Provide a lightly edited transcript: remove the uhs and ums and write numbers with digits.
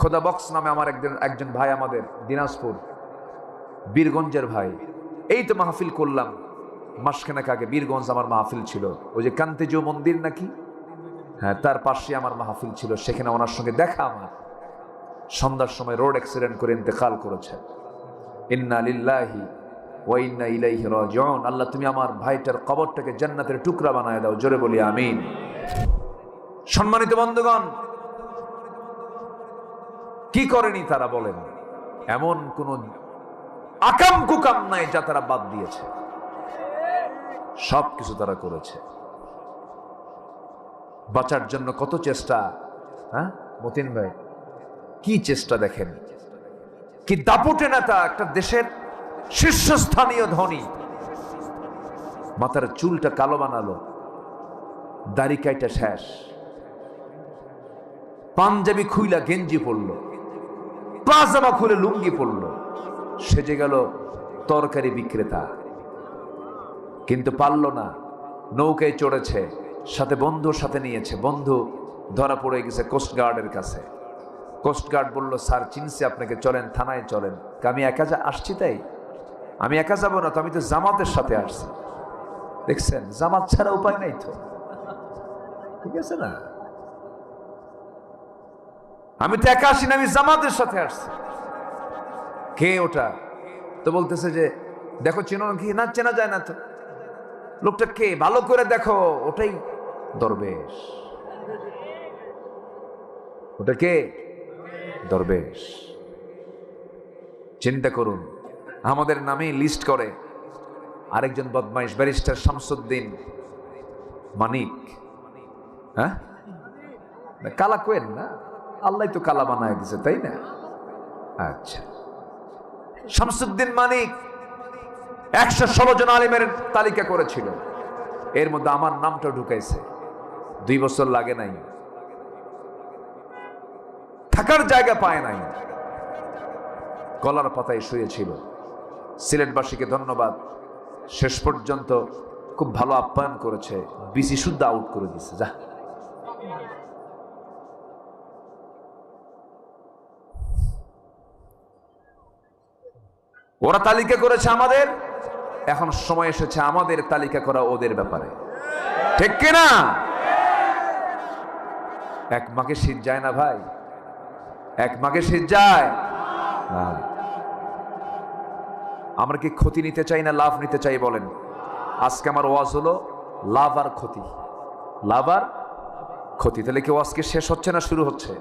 খোদা বক্স নামে আমার একজন ভাই, আমাদের দিনাজপুর বীরগঞ্জের ভাই, এই তো মাহফিল করলাম মাসখানেক আগে। বীরগঞ্জ আমার মাহফিল ছিল, ওই যে কান্তেজু মন্দির নাকি, হ্যাঁ, তার পাশে আমার মাহফিল ছিল। সেখানে ওনার সঙ্গে দেখা আমার। সন্ধ্যার সময় রোড অ্যাক্সিডেন্ট করে ইন্তেকাল করেছে। ইন্না লিল্লাহি ওয়া ইন্না ইলাইহি রাজিউন। আল্লাহ তুমি আমার ভাইটার কবরটাকে জান্নাতের টুকরা বানায় দাও, জোরে বলি আমিন। সম্মানিত বন্ধুগণ, কি করেনি তারা বলেন? এমন কোন আকাম কুকাম নাই যা তারা বাদ দিয়েছে, সবকিছু তারা করেছে। বাঁচার জন্য কত চেষ্টা, হ্যাঁ মতিন ভাই, কি চেষ্টা দেখেন, কি দাপুটে নেতা, একটা দেশের শীর্ষস্থানীয় ধনী, মাথার চুলটা কালো বানালো, দাড়ি কাইটা শেষ, পাঞ্জাবি খুইলা গেঞ্জি পরলো, পাজামা খুলে লুঙ্গি পরলো, সেজে গেল তরকারি বিক্রেতা। কিন্তু পারল না, নৌকায় চড়েছে, সাথে বন্ধুর সাথে নিয়েছে। বন্ধু ধরা পড়ে গেছে কোস্টগার্ডের কাছে। কোস্টগার্ড বলল, স্যার চিনছি আপনাকে, চলেন থানায় চলেন। আমি একা আসছি, তাই আমি একা যাবো না তো, আমি তো জামাতের সাথে আসছি। দেখছেন, জামাত ছাড়া উপায় নাই তো, ঠিক আছে না? আমি তো একা আসি না, আমি জামাতের সাথে আসছি। কে ওটা? তো বলতেছে যে দেখো চেনো কি না, চেনা যায় না তো। লোকটা কে ভালো করে দেখো, ওটাই দরবেশ। ওটা কে? দরবেশ। চিন্তা করুন, আমাদের নামে লিস্ট করে আরেকজন বদমাইশ ব্যারিস্টার শামসুদ্দিন মানিক। হ্যাঁ, কালা কোয়েন না, আল্লাহ তো কালা বানায় দিছে, তাই না? আচ্ছা, শামসুদ্দিন মানিক 116 জন আলিমের তালিকা করেছিল, এর মধ্যে আমার নামটা ঢুকাইছে। 2 বছর লাগে নাই, থাকার জায়গা পায় নাই, কলার পাতায় শুয়েছিল। সিলেটবাসীকে ধন্যবাদ, শেষ পর্যন্ত খুব ভালো আপ্যায়ন করেছে, বিসি শুদ্ধ আউট করে দিচ্ছে। যা, ওরা তালিকা করেছে আমাদের, এখন সময় এসেছে আমাদের তালিকা করা ওদের ব্যাপারে, ঠিক কিনা? এক মাকে শীত যায় না ভাই, এক মাকে শীত যায় না। আমরা কি ক্ষতি নিতে চাই না লাভ নিতে চাই বলেন? আজকে আমার ওয়াজ হলো লাভ আর ক্ষতি, লাভ আর ক্ষতি। তাহলে কি ওয়াজ কি শেষ হচ্ছে না শুরু হচ্ছে?